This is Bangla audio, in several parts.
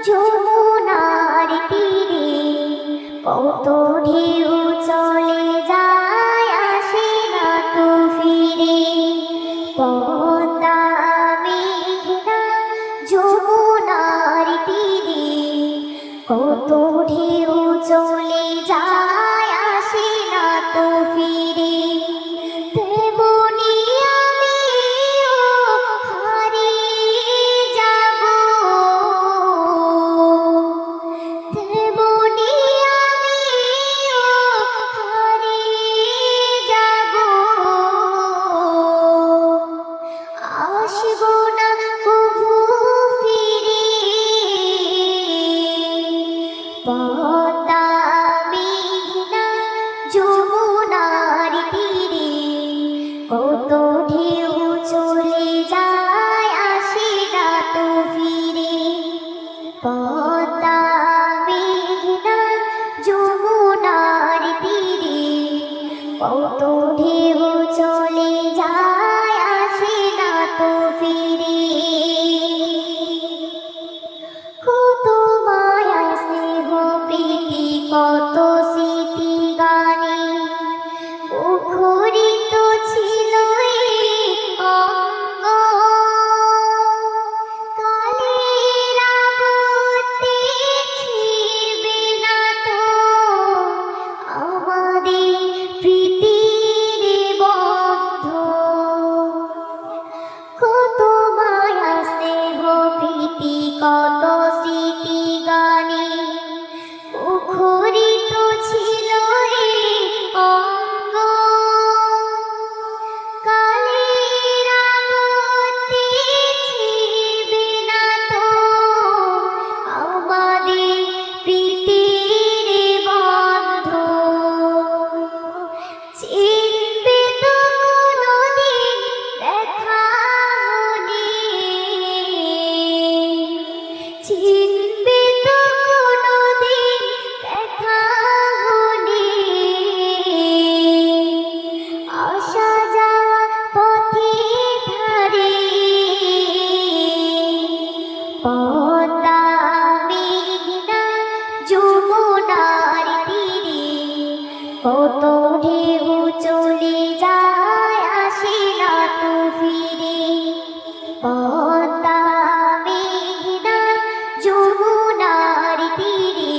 যমুনার তীরে কত ঢেউ চলে যায়, আসে না তো ফিরে। পদ্মা মেঘনা যমুনার তীরে কত ঢেউ চলে যায়, আসে না তো ফিরে। তেমনি আমিও হারিয়ে যাব, তেমনি আমিও হারিয়ে যাব। আসব না কভু ফিরে। পদ্মা মেঘনা যমুনার তীরে কত ঢেউ চলে যায়, আসে না তো ফিরে। পদ্মা মেঘনা যমুনার তীরে কত ঢেউ চলে যায়, আসে না তো ফিরে। কত মায়া স্নেহ প্রীতি কত স্মৃতি গানে মুখরিত ছিল এই অঙ্গ। কালের আবর্তে ছিড়বে না তো আমাদের প্রীতির বন্ধ। কত মায়া স্নেহ প্রীতি কত স্মৃতি গানে মুখরিত ছিল এই অঙ্গ। কালের আবর্তে ছিড়বে না তো আমাদের প্রীতির বন্ধ। চিনবে তো কোনদিন দেখা হলে, চিনবে তো কোনদিন দেখা হলে। আসা যাওয়া পথের ধারে পদ্মা মেঘনা যমুনার তীরে কত ঢেউ চলে যায়, আসে না তো ফিরে। পদ্মা মেঘনা যমুনার তীরে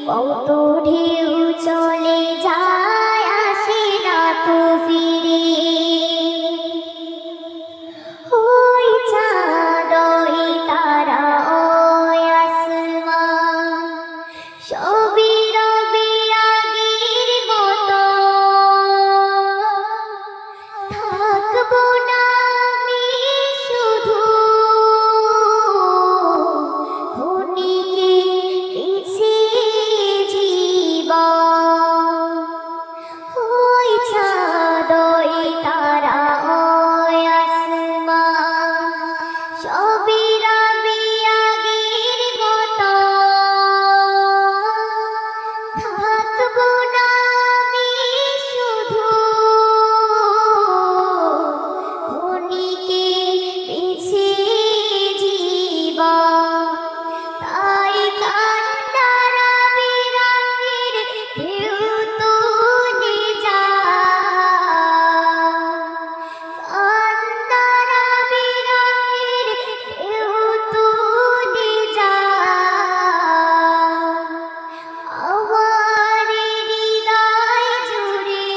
কত ঢেউ চলে যায়, আসে না তো ফিরে। ওই চাঁদ ওই তারা ওই আসমান সবই রবে আগের মতো। থাকবো না আমি শুধু ক্ষণিকে বেঁচে জীবন। ওই চাঁদ ওই তারা ওই আসমান সবই রবে আগের মতো। থাকবো না আমি শুধু ক্ষণিকে বেঁচে জীবন। তাই কান্নার আবিরামের ঢেউ তুলে যায়, কান্নার আবিরামের ঢেউ তুলে যায়। আমার হৃদয় জুড়ে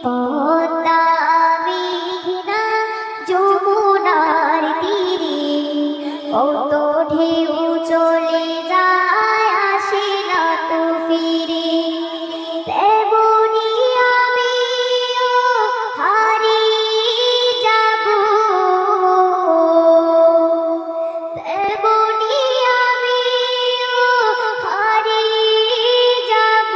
পদ্মা মেঘনা যমুনার তীরে কত ঢেউ চলে যায়, আসে না তো ফিরে। তেমনি আমিও হারিয়ে যাব, তেমনি আমিও হারিয়ে যাব।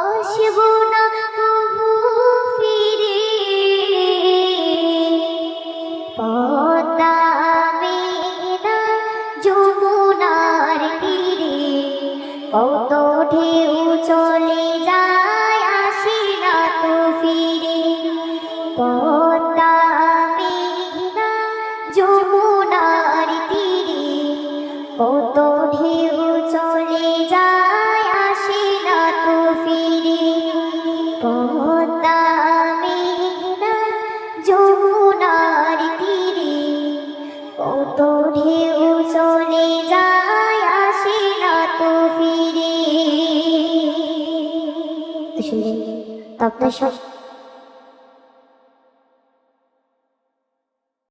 আসব না কভু ফিরে। পদ্মা মেঘনা যমুনার তীরে কত ঢেউ চলে যায়, আসে না তো ফিরে। পদ্মা মেঘনা যমুনার তীরে কত ঢেউ চলে যায় আসে না তো ফিরে। তো শুনলেন তো আপনার সব